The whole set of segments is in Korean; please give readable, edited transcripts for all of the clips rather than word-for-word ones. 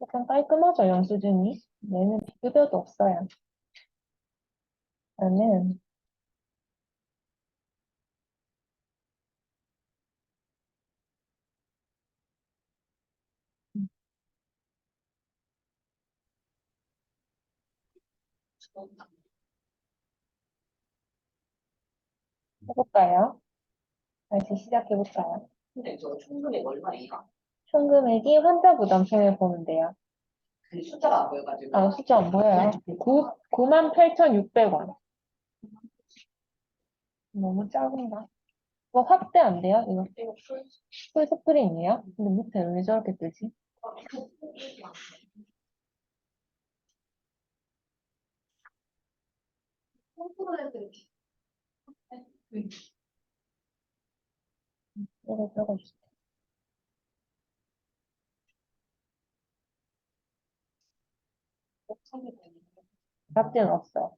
약간 깔끔하죠, 영수증이. 얘는 비교도 없어요. 저는 해볼까요? 다시 시작해볼까요? 근데 저 총금액 얼마예요? 총 금액이 환자 부담금을 보면 돼요. 그 숫자가 안 보여가지고. 아, 숫자 안 보여요. 98,600원. 너무 작은가? 이거 확대 안 돼요? 이거 풀 스크린이에요? 근데 밑에 왜 저렇게 뜨지? 이거 적어주세요. 낙지는 없어요.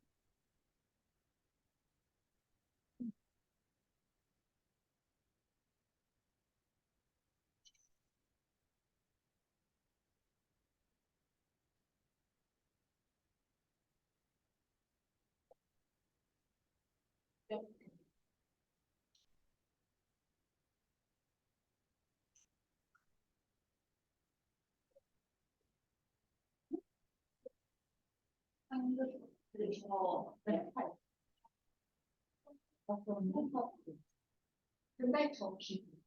그래서 근데 저 기분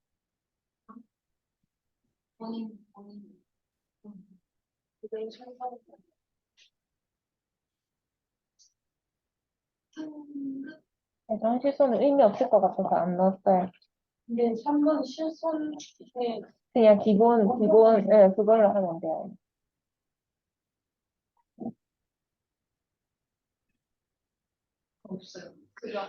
본인 그걸 설명하는 대전 실손은 의미 없을 것 같아서 안 넣었어요. 근데 3번 실손에 그냥 기본, 네, 그걸로 하면 돼요. 없어요. 그거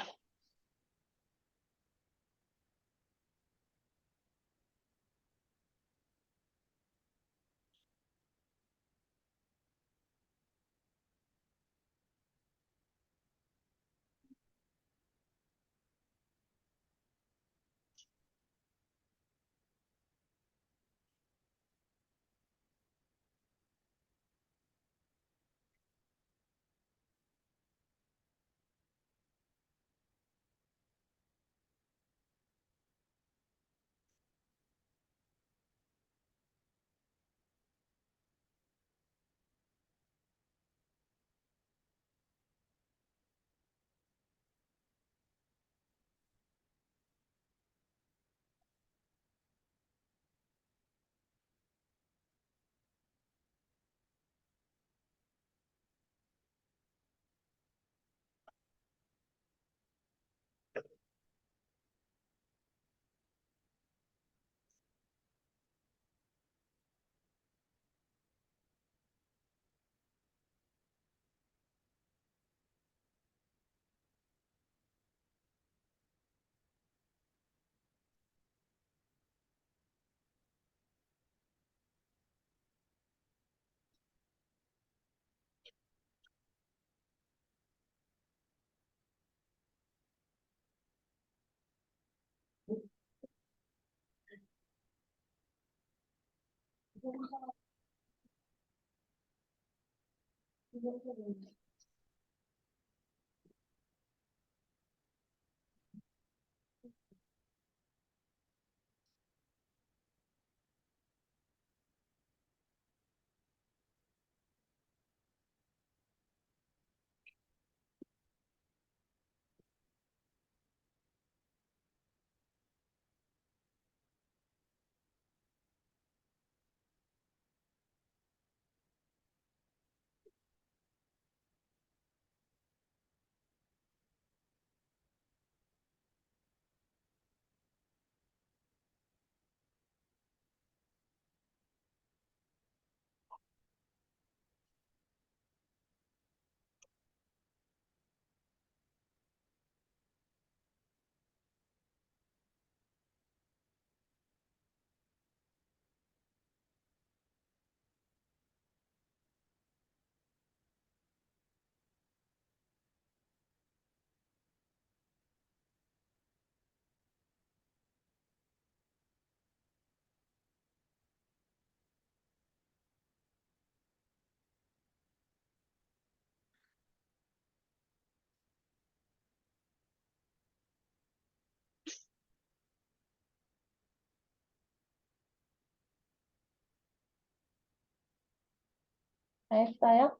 다 했어요?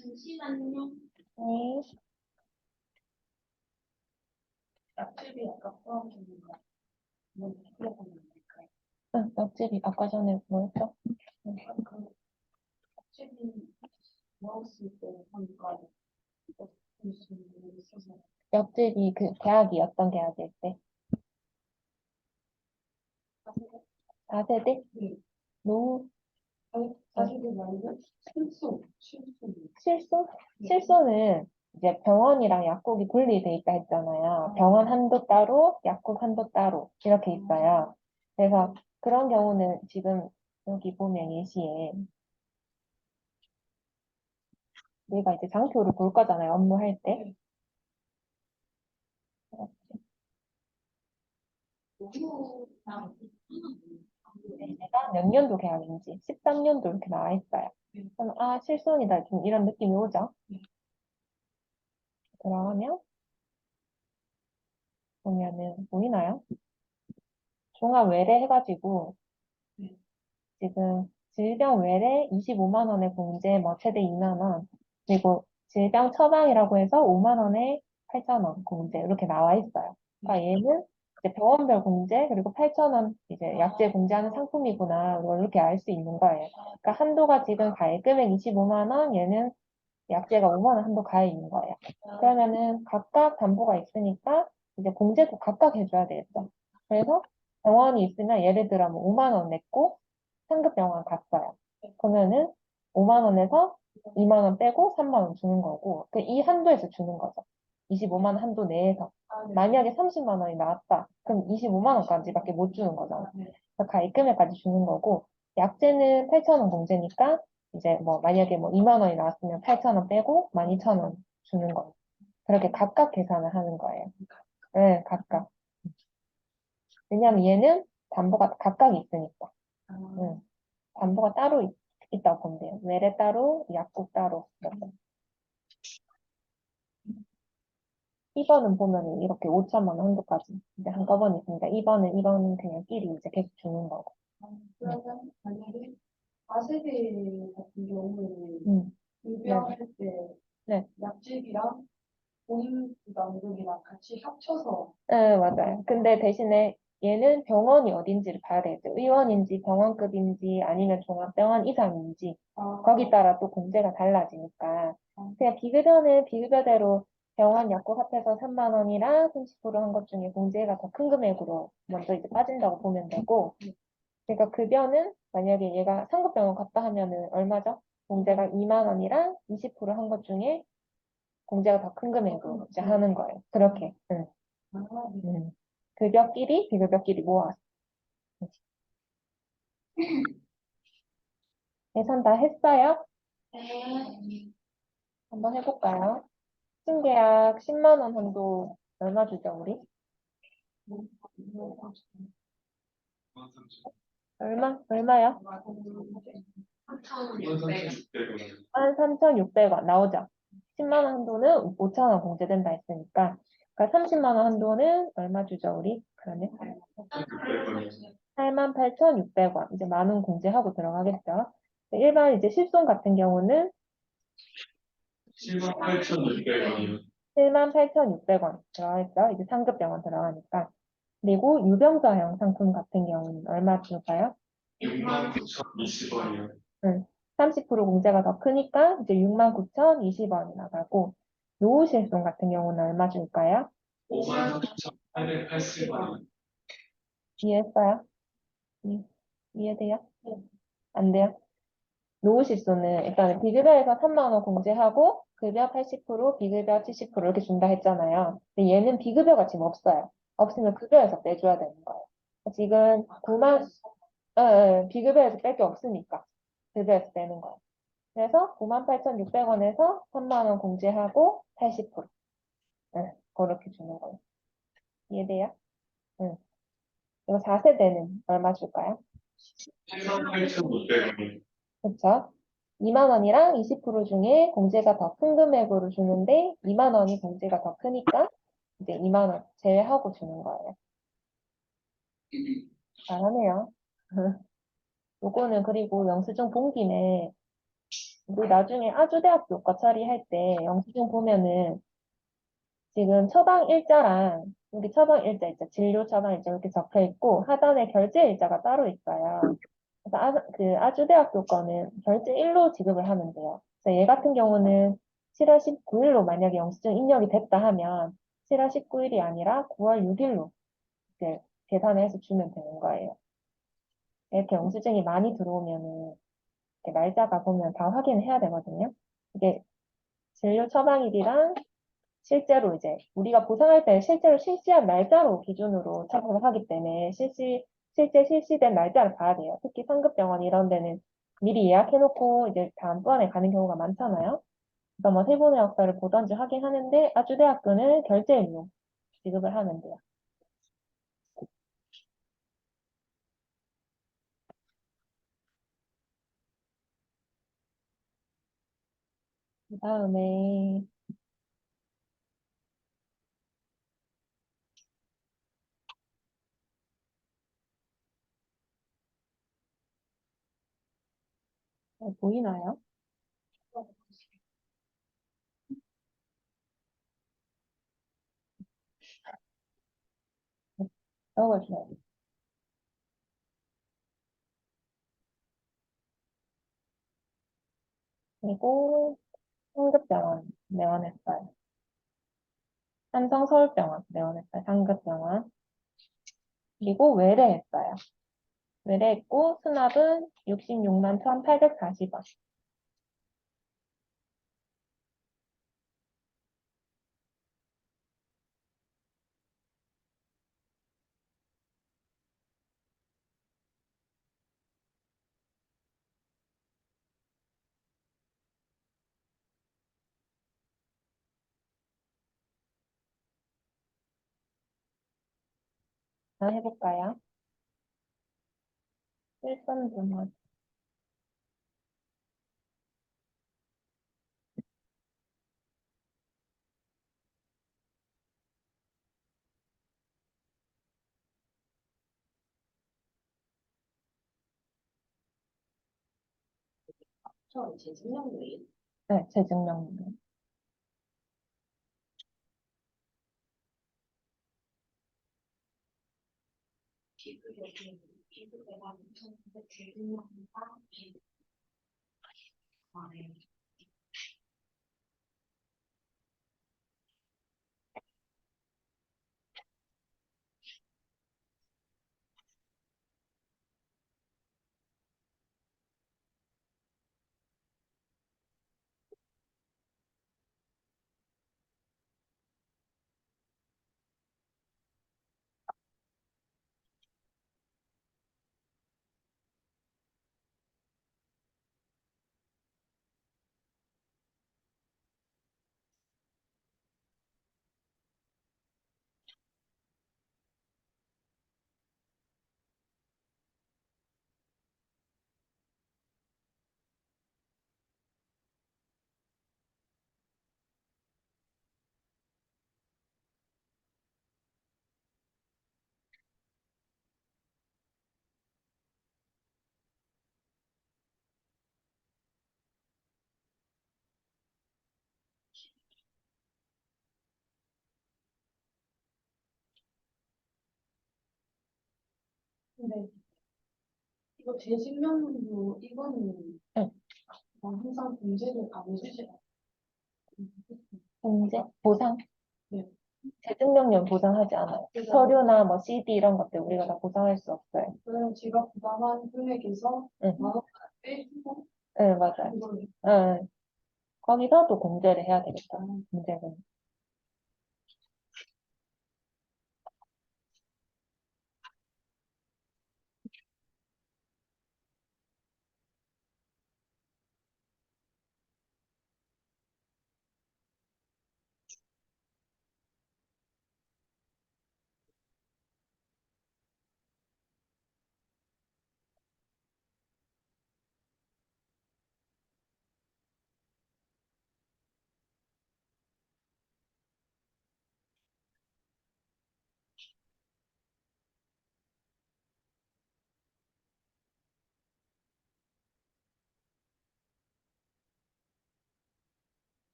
잠시만요. 네. 약집이 아까 포함되는 거. 뭐, 물어보면 될까요? 응, 옆집이 아까 전에 뭐였죠? 응. 그, 약집이 넣었을 때 보니까, 무슨 일이 있어서. 옆집이 그 계약이 어떤 계약일 때? 사실, 4세대? 네. 노후? 사실 말고, 실수. 실손? 실손은 이제 병원이랑 약국이 분리돼 있다 했잖아요. 병원 한도 따로, 약국 한도 따로 이렇게 있어요. 그래서 그런 경우는 지금 여기 보면 예시에 우리가 이제 장표를 볼 거잖아요. 업무할 때. 노후랑, 내가 몇 년도 계약인지 13년도 이렇게 나와 있어요. 그럼 아 실손이다 좀 이런 느낌이 오죠. 들어가면 보면은 보이나요? 종합 외래 해가지고 지금 질병 외래 25만 원의 공제 뭐 최대 2만 원 그리고 질병 처방이라고 해서 5만 원에 8천 원 공제 이렇게 나와 있어요. 그러니까 얘는 이제 병원별 공제 그리고 8천 원 이제 약제 공제하는 상품이구나 이렇게 알 수 있는 거예요. 그러니까 한도가 지금 가입 금액 25만 원 얘는 약제가 5만 원 한도 가입 있는 거예요. 그러면은 각각 담보가 있으니까 이제 공제도 각각 해줘야 되겠죠. 그래서 병원이 있으면 예를 들어 뭐 5만 원 냈고 상급병원 갔어요. 그러면은 5만 원에서 2만 원 빼고 3만 원 주는 거고 그 이 한도에서 주는 거죠. 25만 원 한도 내에서. 만약에 30만 원이 나왔다. 그럼 25만 원까지밖에 못 주는 거잖아. 그러니까 가입 금액까지 주는 거고 약제는 8천 원 공제니까 이제 뭐 만약에 뭐 2만 원이 나왔으면 8천 원 빼고 12,000원 주는 거예요. 그렇게 각각 계산을 하는 거예요. 네, 각각. 왜냐면 얘는 담보가 각각 있으니까. 응. 담보가 따로 있다고 보면 돼요. 외래 따로, 약국 따로. 이렇게. 1번은 보면 이렇게 5천만 원 한도까지 이제 한꺼번에 있으니까 2번은 그냥 끼리 이제 계속 주는 거고. 그러면 만약에 4세대 같은 경우에는 음, 입양할 때 네. 약집이랑 공인부담금이랑 같이 합쳐서 네, 맞아요. 근데 대신에 얘는 병원이 어딘지를 봐야 되겠죠. 의원인지 병원급인지 아니면 종합병원 이상인지 거기 따라 또 공제가 달라지니까 그냥 비급여는 비급여대로 병원 약국 합해서 3만 원이랑 30%한 것 중에 공제가 더 큰 금액으로 먼저 이제 빠진다고 보면 되고 그러니까 급여는 만약에 얘가 상급병원 갔다 하면은 얼마죠? 공제가 2만 원이랑 20%한 것 중에 공제가 더 큰 금액으로 이제 하는 거예요. 그렇게. 응. 음. 급여끼리, 비급여끼리 모아서. 계산 다 했어요? 네. 한번 해볼까요? 신계약 10만 원 한도 얼마 주죠, 우리? 얼마요? 13,600원 나오죠? 10만 원 한도는 5천 원 공제된다 했으니까. 그러니까 30만 원 한도는 얼마 주죠, 우리? 그러면 88,600원. 이제 만 원 공제하고 들어가겠죠? 일반 이제 실손 같은 경우는 78,600원이요. 78,600원 들어가겠죠? 이제 상급 병원 들어가니까. 그리고 유병자형 상품 같은 경우는 얼마 줄까요? 69,020원이요. 응. 30% 공제가 더 크니까 이제 69,020원이 나가고 노후실손 같은 경우는 얼마 줄까요? 59,880원이요. 이해했어요? 이해돼요? 안 돼요? 노후실손은 일단 비급여에서 3만 원 공제하고 급여 80%, 비급여 70% 이렇게 준다 했잖아요. 근데 얘는 비급여가 지금 없어요. 없으면 급여에서 빼줘야 되는 거예요. 지금 9만, 비급여에서 뺄 게 없으니까 급여에서 빼는 거예요. 그래서 98,600원에서 3만 원 공제하고 80%. 네, 그렇게 주는 거예요. 이해돼요? 응. 이거 4세대는 얼마 줄까요? 78,600원이요. 그쵸? 2만 원이랑 20% 중에 공제가 더 큰 금액으로 주는데 2만 원이 공제가 더 크니까 이제 2만 원 제외하고 주는 거예요. 잘하네요. 요거는 그리고 영수증 본 김에 우리 나중에 아주대학교과 처리할 때 영수증 보면은 지금 처방 일자랑 우리 처방 일자 있죠. 진료 처방 일자 이렇게 적혀 있고 하단에 결제 일자가 따로 있어요. 그래서 그 아주대학교 거는 결제 일로 지급을 하면 돼요. 그래서 얘 같은 경우는 7월 19일로 만약에 영수증 입력이 됐다 하면 7월 19일이 아니라 9월 6일로 이렇게 계산해서 주면 되는 거예요. 이렇게 영수증이 많이 들어오면은 이렇게 날짜가 보면 다 확인을 해야 되거든요. 이게 진료 처방일이랑 실제로 이제 우리가 보상할 때 실제로 실시한 날짜로 기준으로 처방을 하기 때문에 실제 실시된 날짜를 봐야 돼요. 특히 상급병원 이런 데는 미리 예약해놓고 이제 다음번에 가는 경우가 많잖아요. 그래서 뭐 세분의 역사를 보던지 하긴 하는데 아주대학교는 결제일로 지급을 하면 돼요. 그 다음에 보이나요? 네, 적어주세요. 그리고 상급병원 내원했어요. 삼성서울병원 내원했어요. 상급병원. 그리고 외래했어요. 외래했고 수납은 66만 1,840원. 한번 해볼까요? 일선분원. 저 재직연구예요. 네, 재증명문. 비교적인 비교대가 무슨 재직연구가 비관해. 근데 이거 재직연구 이거는 응, 항상 문제를 안 해주시나요? 문제, 보상, 네. 재증명료 보상하지 않아요. 그래서 서류나 뭐 CD 이런 것들 우리가 다 보상할 수 없어요. 그럼 제가 부담한 금액에서 응, 만 원 빼주고 네, 맞아요. 이걸 응, 거기서 또 공제를 해야 되겠다. 문제는.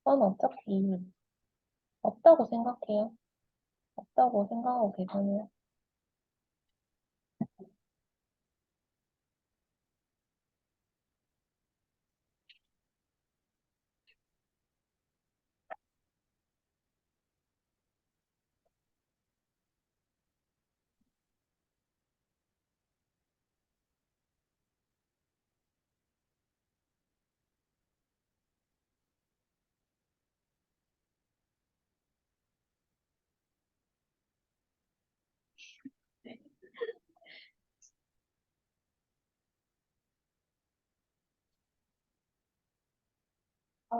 전 어차피 없다고 생각해요. 없다고 생각하고 계산해요. 아,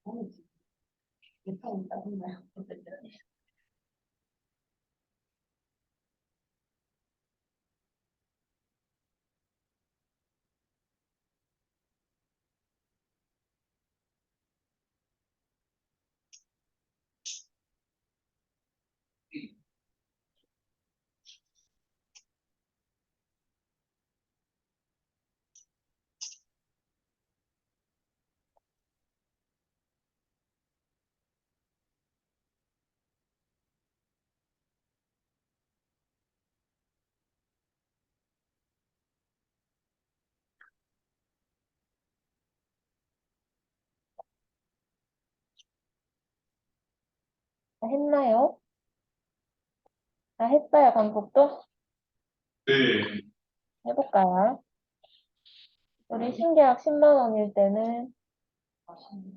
저는 지금 예상이 따졌나요? 다 했나요? 다 했어요, 방법도? 네. 해볼까요? 우리 신계약 10만 원일 때는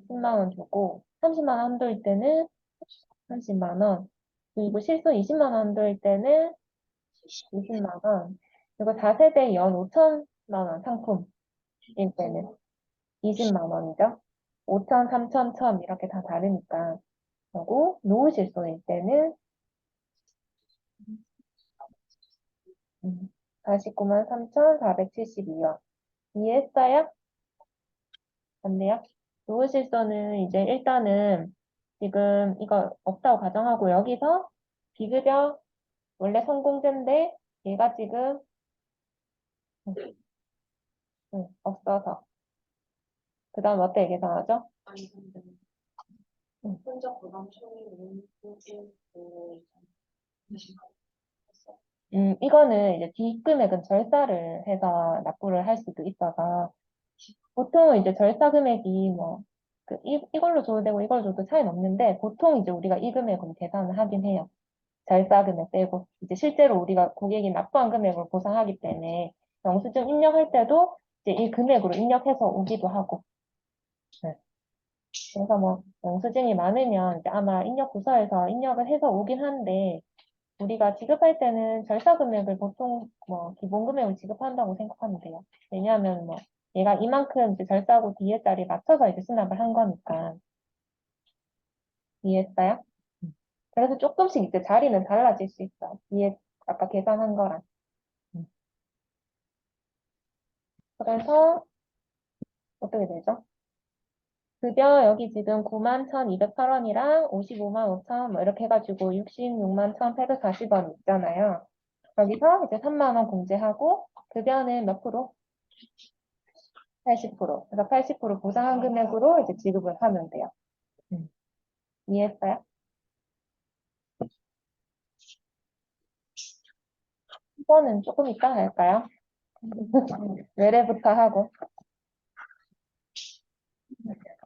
10만 원 주고, 30만 원 한도일 때는 30만 원, 그리고 실손 20만 원 한도일 때는 20만 원, 그리고 4세대 연 5천만 원 상품일 때는 20만 원이죠. 5천, 3천, 1천 이렇게 다 다르니까. 그리고 노후 실손일 때는 49만 3,472원. 이해했어요? 안 돼요? 노후 실손은 이제 일단은 지금 이거 없다고 가정하고 여기서 비급여 원래 성공제인데 얘가 지금 없어서 그 다음 어떻게 계산하죠? 아니, 근데 음, 혼자 부담 처리는 1, 5, 20만 이거는 이제 뒷금액은 절사를 해서 납부를 할 수도 있어서 보통은 이제 절사 금액이 뭐 이걸로 줘도 되고 이걸로 줘도 차이는 없는데 보통 이제 우리가 이 금액으로 계산을 하긴 해요. 절사금액 빼고 이제 실제로 우리가 고객이 납부한 금액을 보상하기 때문에 영수증 입력할 때도 이제 이 금액으로 입력해서 오기도 하고. 네. 그래서 뭐 영수증이 많으면 이제 아마 입력 부서에서 입력을 해서 오긴 한데 우리가 지급할 때는 절사 금액을 보통 뭐 기본 금액을 지급한다고 생각하면 돼요. 왜냐하면 뭐 얘가 이만큼 이제 절사하고 뒤에 달이 맞춰서 이제 수납을 한 거니까. 이해했어요? 그래서 조금씩 이제 자리는 달라질 수 있어. 뒤에 아까 계산한 거랑. 음. 그래서 어떻게 되죠? 급여 여기 지금 9만 1,208원이랑 55만 5천 뭐 이렇게 해가지고 66만 1,840원 있잖아요. 여기서 이제 3만 원 공제하고 급여는 몇 프로? 80%. 그래서 80% 보상한 금액으로 이제 지급을 하면 돼요. 음. 이해했어요? 이거는 조금 이따 할까요? 외래부터 하고.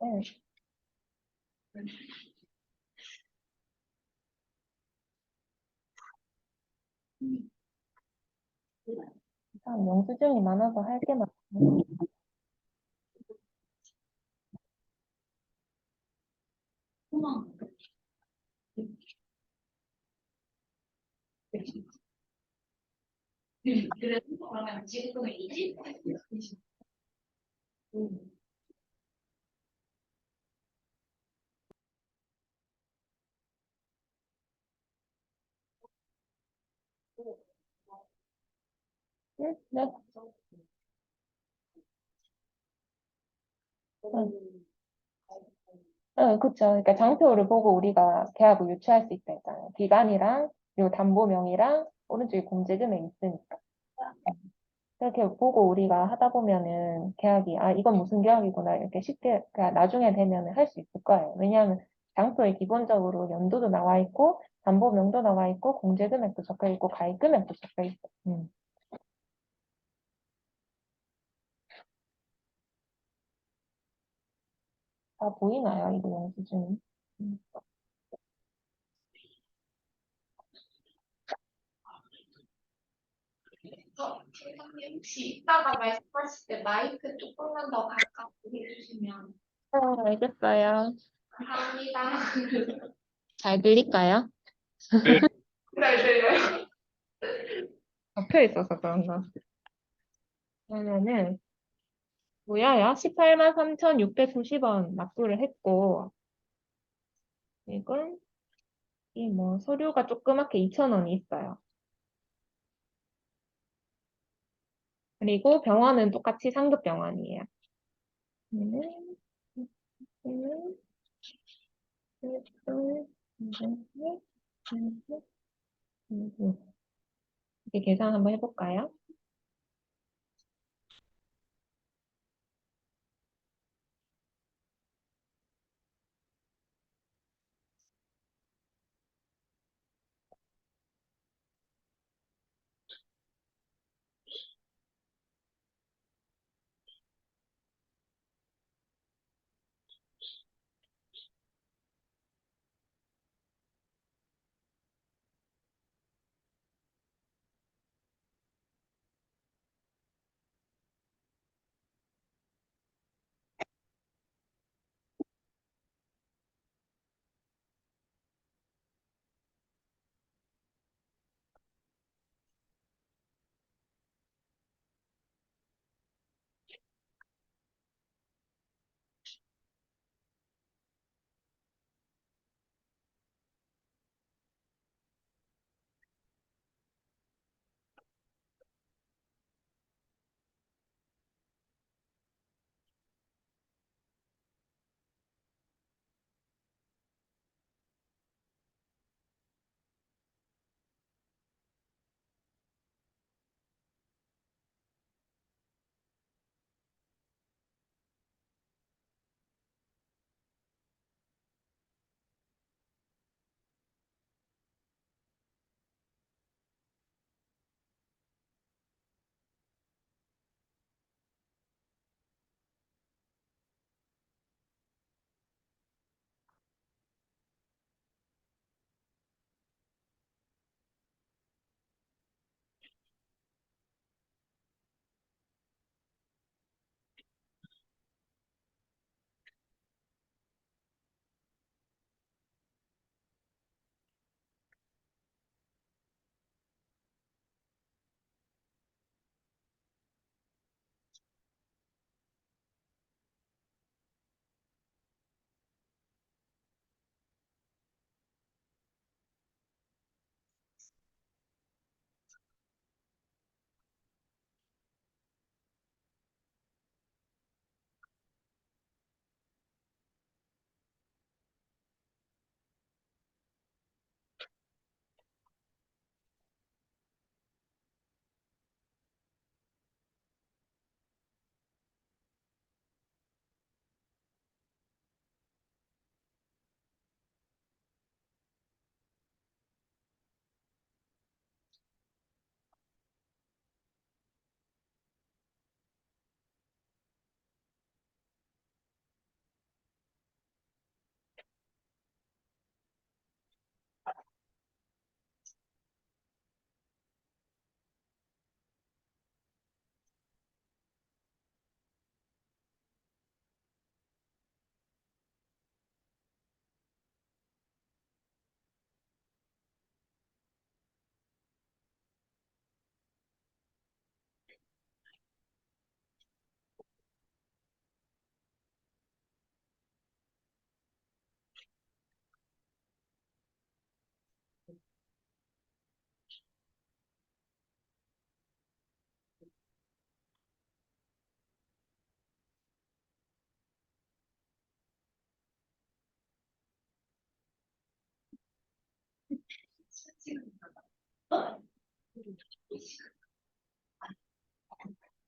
네. 참 영수증이 많아서 할 게 많아요. 그래서 그러면 지금은 이지? 네? 네. 응. 응, 그쵸. 그러니까 장표를 보고 우리가 계약을 유추할 수 있다 했잖아요. 기간이랑, 그리고 담보명이랑, 오른쪽에 공제금액이 있으니까. 그렇게 보고 우리가 하다 보면은 계약이, 아, 이건 무슨 계약이구나. 이렇게 쉽게, 그냥 나중에 되면은 할 수 있을 거예요. 왜냐하면 장표에 기본적으로 연도도 나와 있고, 담보명도 나와 있고, 공제금액도 적혀 있고, 가입금액도 적혀 있어. 다 보이나요? 이거 영수증. 음. 선생님 혹시 이따가 말씀하실 때 마이크 조금만 더 가까이 해주시면 알겠어요. 감사합니다. 잘 들릴까요? 네. 잘 들려요? 적혀 있어서 그런가. 그러면은, 뭐야요? 18만 3,690원 납부를 했고, 이건, 이 뭐, 서류가 조그맣게 2,000원이 있어요. 그리고 병원은 똑같이 상급 병원이에요. 얘는, 얘는, 얘는, 얘는, 얘는, 얘는. 이렇게 계산 한번 해볼까요?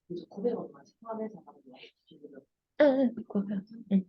그래서 900원만 포함해서 하는 거야. 응, 그거. 응.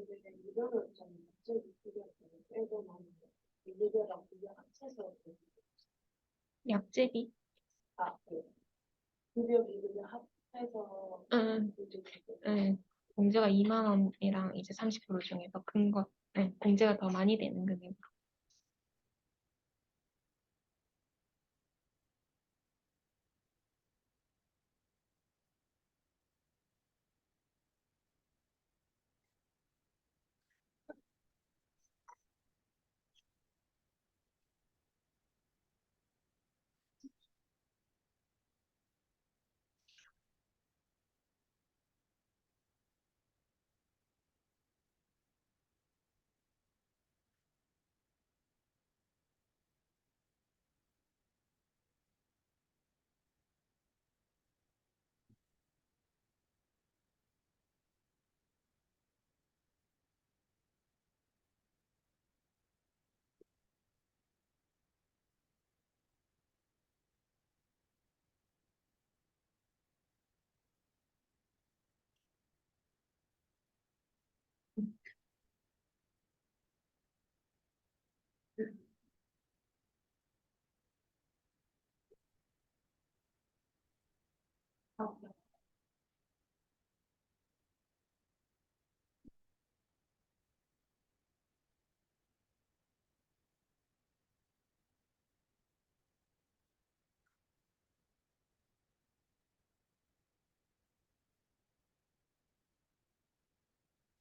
근데 이거는 좀 갑자기 비교했더니 빼고 나는 이거랑 비교 합쳐서 약제비? 급여 비교를 합해서 응, 이제 응. 공제가 2만 원이랑 이제 30% 중에서 큰 거, 응, 공제가 더 많이 되는 금액.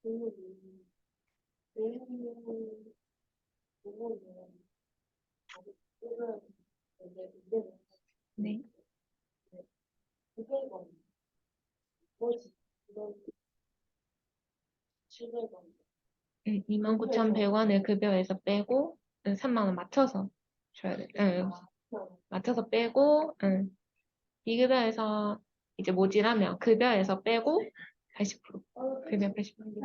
내일은 오후는 이거는 이제 네. 900원 뭐지? 이건 700원 29,100원을 급여에서 빼고 3만 원 맞춰서 줘야 돼. 응, 맞춰서 빼고 비급여에서 이제 모자라면 급여에서 빼고 80%. 급여 80%.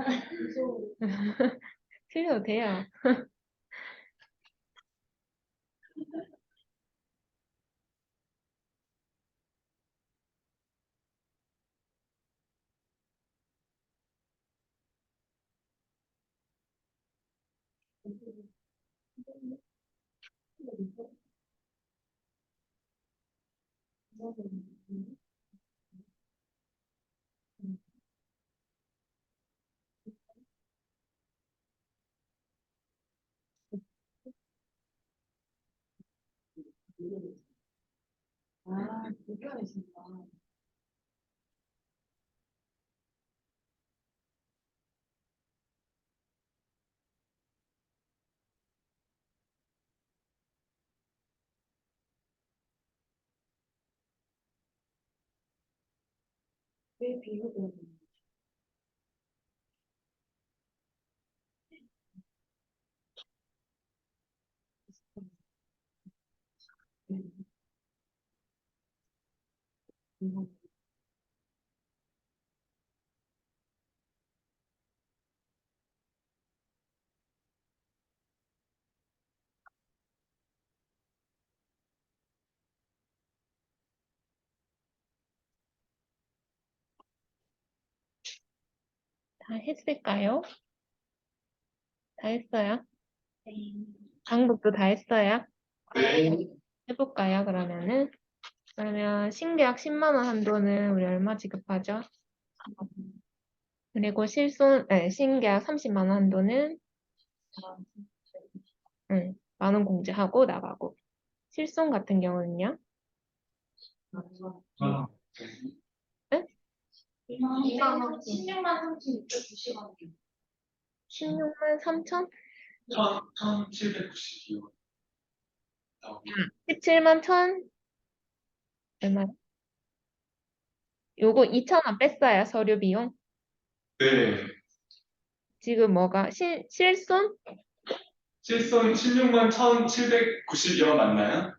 틀려도 돼요. 급여에 진짜 왜 비교되는 거야? 다 했을까요? 다 했어요? 방법도 다 했어요? 네. 해볼까요, 그러면은? 그러면 신계약 10만 원 한도는 우리 얼마 지급하죠? 그리고 신계약 30만 원 한도는 10,000원 공제하고 나가고. 실손 같은 경우는요? 아, 네? 2만 원, 16만 3,690원. 16만 3천? 1,792원. 17만 1천? 얼마? 요거 2,000원 뺐어요, 서류 비용. 네. 지금 뭐가? 실손? 실손 16만 1,792원 맞나요?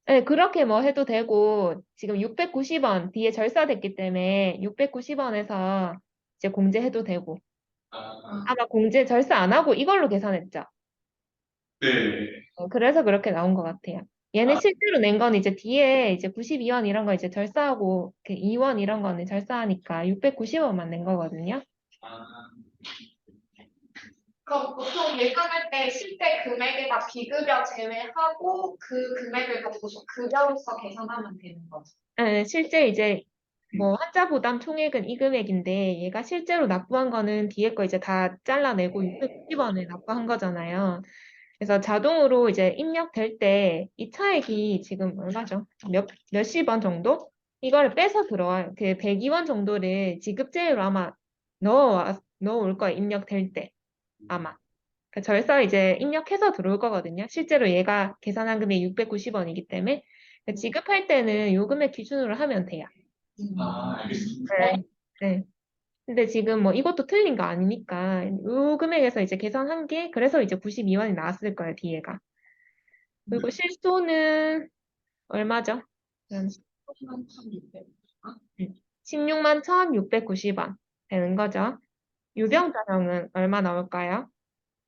네, 그렇게 뭐 해도 되고, 지금 690원 뒤에 절사됐기 때문에 690원에서 이제 공제해도 되고. 아, 아마 공제 절사 안 하고 이걸로 계산했죠. 네. 그래서 그렇게 나온 것 같아요. 얘네 아. 실제로 낸 건 이제 뒤에 이제 92원 이런 거 이제 절사하고 그 2원 이런 거는 절사하니까 690원만 낸 거거든요. 아, 그럼 보통 예상할 때 실제 금액에다 비급여 제외하고 그 금액을 가지고서 급여로서 계산하면 되는 거죠. 네, 실제 이제 뭐 환자 부담 총액은 이 금액인데 얘가 실제로 납부한 거는 뒤에 거 이제 다 잘라내고 690원을 납부한 거잖아요. 그래서 자동으로 이제 입력될 때 이 차액이 지금 얼마죠? 몇십 원 정도? 이거를 빼서 들어와요. 그 102원 정도를 지급제로 아마 넣어올 거예요. 입력될 때 아마. 그 절서 이제 입력해서 들어올 거거든요. 실제로 얘가 계산한 금액이 690원이기 때문에 지급할 때는 요 금액 기준으로 하면 돼요. 알겠습니다. 네. 네. 근데 지금 뭐 이것도 틀린 거 아니니까 요 금액에서 이제 계산한 게 그래서 이제 92원이 나왔을 거예요, 뒤에가. 그리고 실손은 얼마죠? 16만 1,690원 되는 거죠. 유병자형은 얼마 나올까요?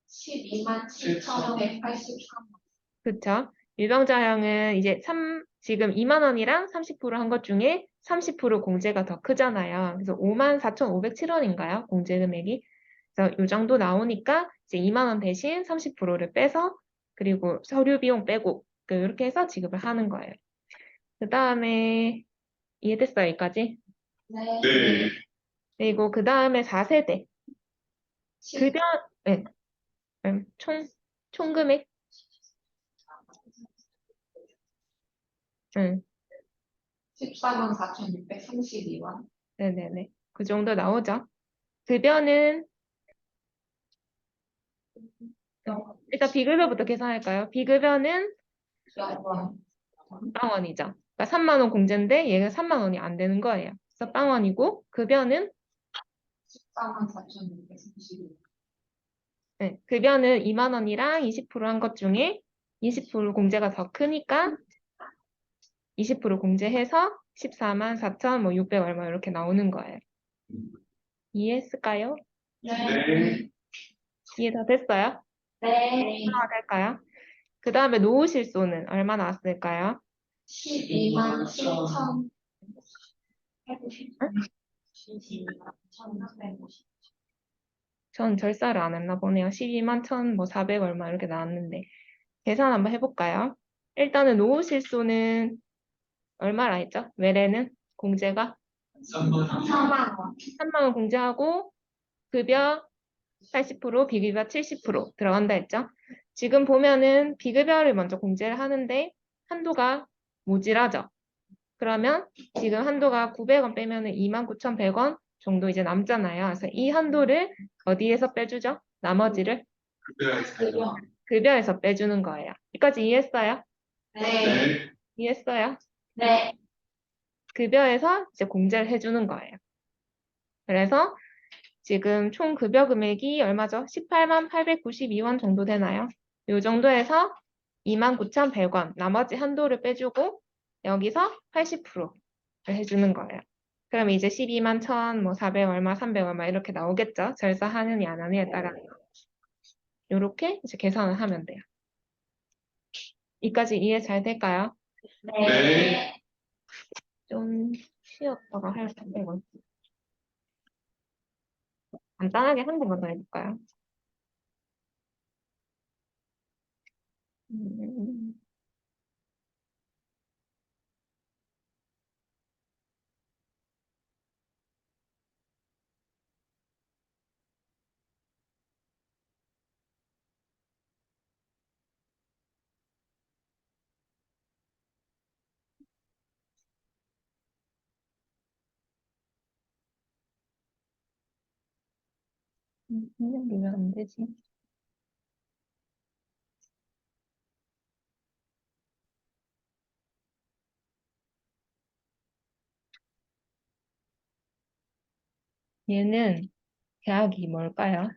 12만 7,183원. 그쵸? 유병자형은 이제 지금 2만 원이랑 30%한 것 중에 30% 공제가 더 크잖아요. 그래서 5만 4,507원인가요? 공제 금액이. 그래서 이 정도 나오니까 이제 2만 원 대신 30%를 빼서 그리고 서류 비용 빼고 이렇게 해서 지급을 하는 거예요. 그 다음에 이해됐어요, 여기까지? 네. 그리고 그 다음에 4세대. 급여, 네, 총금액? 14만 4,632원. 네네네. 그 정도 나오죠. 급여는, 일단 비급여부터 계산할까요? 비급여는 몇 원? 빵원이죠. 그러니까 3만 원 공제인데 얘가 3만 원이 안 되는 거예요. 그래서 빵원이고, 급여는, 14만 4,632원. 네, 급여는 2만 원이랑 20%한 것 중에 20% 공제가 더 크니까 20% 공제해서 14만 4천, 뭐 600 얼마 이렇게 나오는 거예요. 이해했을까요? 네. 이해 다 됐어요? 네. 얼마나 될까요? 그 다음에 노후실손은 얼마 나왔을까요? 12만 7천. 응? 전 절사를 안 했나 보네요. 12만 1천, 뭐 400 얼마 이렇게 나왔는데. 계산 한번 해볼까요? 일단은 노후실손은 얼마라 했죠? 외래는 공제가 3만 원. 3만 원 공제하고 급여 80%, 비급여 70% 들어간다 했죠? 지금 보면은 비급여를 먼저 공제를 하는데 한도가 모질하죠? 그러면 지금 한도가 900원 빼면은 29,100원 정도 이제 남잖아요. 그래서 이 한도를 어디에서 빼주죠? 나머지를 급여에서 빼주는 거예요. 여기까지 이해했어요? 네. 이해했어요? 네. 급여에서 이제 공제를 해주는 거예요. 그래서 지금 총 급여 금액이 얼마죠? 18만 892원 정도 되나요? 요 정도에서 29,100원 나머지 한도를 빼주고 여기서 80%를 해주는 거예요. 그럼 이제 12만 1,000, 뭐 400 얼마, 300 얼마 이렇게 나오겠죠? 절사하느니 안 하느냐에 따라 이렇게 이제 계산을 하면 돼요. 이까지 이해 잘 될까요? 네. 좀 쉬었다가 할 텐데 이거 간단하게 한 번만 더 해볼까요? 음, 이게 왜안 되지? 얘는 계약이 뭘까요?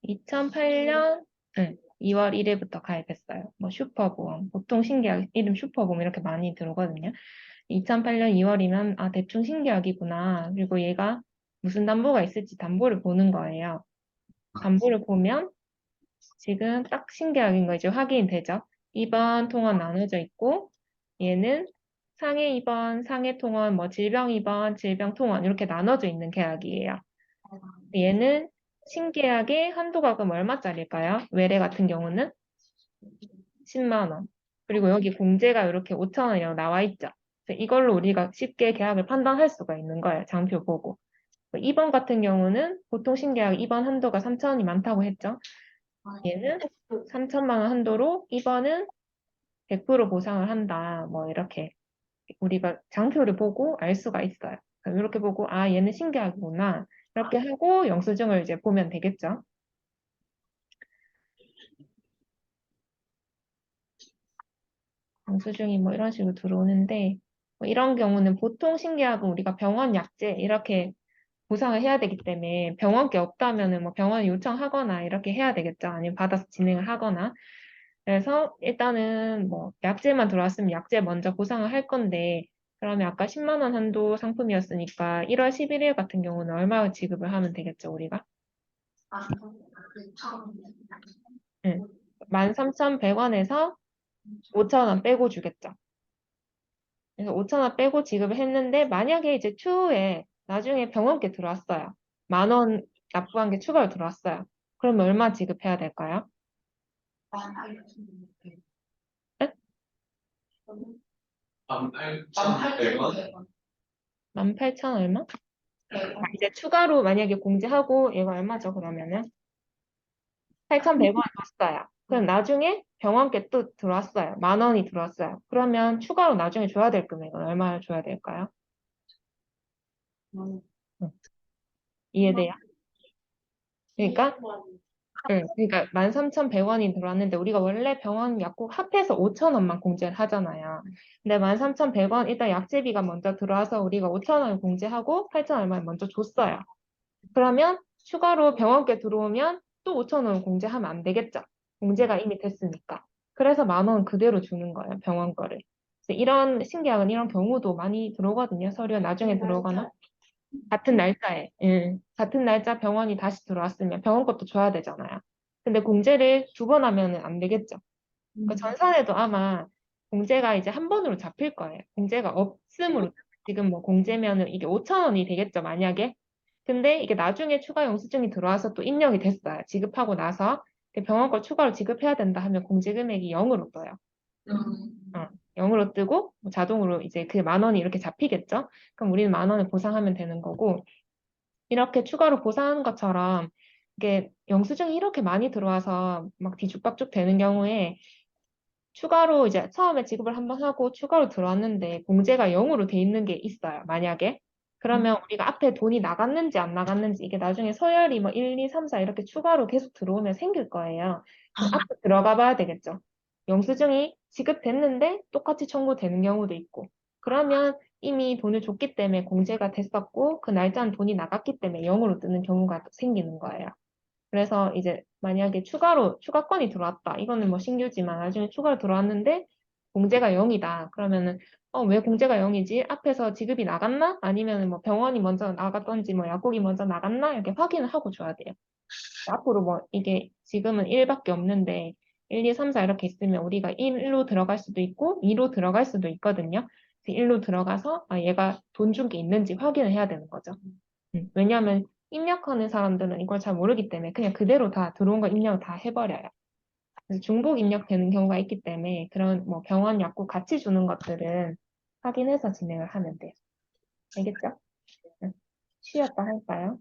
2008년 2월 1일부터 가입했어요. 뭐 슈퍼보험, 보통 신계약 이름 슈퍼보험 이렇게 많이 들어오거든요. 2008년 2월이면 아 대충 신계약이구나. 그리고 얘가 무슨 담보가 있을지 담보를 보는 거예요. 담보를 보면 지금 딱 신계약인 거 이제 확인이 되죠. 2번 통원 나눠져 있고 얘는 상해 입원, 상해 통원, 뭐 질병 입원, 질병 통원 이렇게 나눠져 있는 계약이에요. 얘는 신계약의 한도 가금 얼마짜리일까요? 외래 같은 경우는 10만 원. 그리고 여기 공제가 이렇게 5천 원이라고 나와 있죠. 그래서 이걸로 우리가 쉽게 계약을 판단할 수가 있는 거예요. 장표 보고. 2번 같은 경우는 보통 신계약 2번 한도가 3천 원이 많다고 했죠. 얘는 3천만 원 한도로 2번은 100% 보상을 한다. 뭐 이렇게 우리가 장표를 보고 알 수가 있어요. 이렇게 보고 아 얘는 신계약이구나. 이렇게 하고 영수증을 이제 보면 되겠죠. 영수증이 뭐 이런 식으로 들어오는데 뭐 이런 경우는 보통 신계약은 우리가 병원 약제 이렇게 보상을 해야 되기 때문에 병원 게 없다면은 뭐 병원 요청하거나 이렇게 해야 되겠죠. 아니면 받아서 진행을 하거나. 그래서 일단은 뭐 약제만 들어왔으면 약제 먼저 보상을 할 건데 그러면 아까 10만 원 한도 상품이었으니까 1월 11일 같은 경우는 얼마 지급을 하면 되겠죠, 우리가? 응. 13,100원에서 5천 원 빼고 주겠죠. 그래서 5천 원 빼고 지급을 했는데 만약에 이제 추후에 나중에 병원께 들어왔어요. 10,000원 납부한 게 추가로 들어왔어요. 그러면 얼마 지급해야 될까요? 네? 18,100원? 18,000 얼마? 이제 추가로 만약에 공제하고 얘가 얼마죠, 그러면은? 8,100원 줬어요. 그럼 나중에 병원께 또 들어왔어요. 10,000원이 들어왔어요. 그러면 추가로 나중에 줘야 될 금액은 얼마를 줘야 될까요? 응. 이해돼요? 그러니까 그러니까 13,100원이 들어왔는데 우리가 원래 병원 약국 합해서 5천 원만 공제를 하잖아요. 근데 13,100원 일단 약제비가 먼저 들어와서 우리가 5천 원을 공제하고 8천 얼마를 먼저 줬어요. 그러면 추가로 병원께 들어오면 또 5천 원을 공제하면 안 되겠죠. 공제가 이미 됐으니까. 그래서 10,000원 그대로 주는 거예요. 병원 거를. 그래서 이런 신계약은 이런 경우도 많이 들어오거든요. 서류가 나중에 들어오거나. 같은 날짜에, 같은 날짜 병원이 다시 들어왔으면 병원 것도 줘야 되잖아요. 근데 공제를 2번 하면은 안 되겠죠. 그러니까 전산에도 아마 공제가 이제 한 번으로 잡힐 거예요. 공제가 없음으로 지금 뭐 공제면은 이게 5천 원이 되겠죠, 만약에. 근데 이게 나중에 추가 영수증이 들어와서 또 입력이 됐어요. 지급하고 나서 병원 걸 추가로 지급해야 된다 하면 공제 금액이 0으로 떠요. 0으로 뜨고 뭐 자동으로 이제 그 10,000원이 이렇게 잡히겠죠. 그럼 우리는 10,000원을 보상하면 되는 거고 이렇게 추가로 보상하는 것처럼 이게 영수증이 이렇게 많이 들어와서 막 뒤죽박죽 되는 경우에 추가로 이제 처음에 지급을 한번 하고 추가로 들어왔는데 공제가 0으로 돼 있는 게 있어요. 만약에. 그러면 우리가 앞에 돈이 나갔는지 안 나갔는지 이게 나중에 서열이 뭐 1, 2, 3, 4 이렇게 추가로 계속 들어오면 생길 거예요. 그럼 앞에 들어가 봐야 되겠죠. 영수증이 지급됐는데 똑같이 청구되는 경우도 있고. 그러면 이미 돈을 줬기 때문에 공제가 됐었고 그 날짜는 돈이 나갔기 때문에 0으로 뜨는 경우가 생기는 거예요. 그래서 이제 만약에 추가권이 들어왔다. 이거는 뭐 신규지만 나중에 추가로 들어왔는데 공제가 0이다. 그러면은 왜 공제가 0이지? 앞에서 지급이 나갔나? 아니면 뭐 병원이 먼저 나갔던지 뭐 약국이 먼저 나갔나? 이렇게 확인을 하고 줘야 돼요. 앞으로 뭐 이게 지금은 1밖에 없는데 1, 2, 3, 4 이렇게 있으면 우리가 1로 들어갈 수도 있고 2로 들어갈 수도 있거든요. 1로 들어가서 얘가 돈 준 게 있는지 확인을 해야 되는 거죠. 왜냐하면 입력하는 사람들은 이걸 잘 모르기 때문에 그냥 그대로 다 들어온 거 입력을 다 해버려요. 그래서 중복 입력되는 경우가 있기 때문에 그런 뭐 병원 약국 같이 주는 것들은 확인해서 진행을 하면 돼요. 알겠죠? 쉬었다 할까요?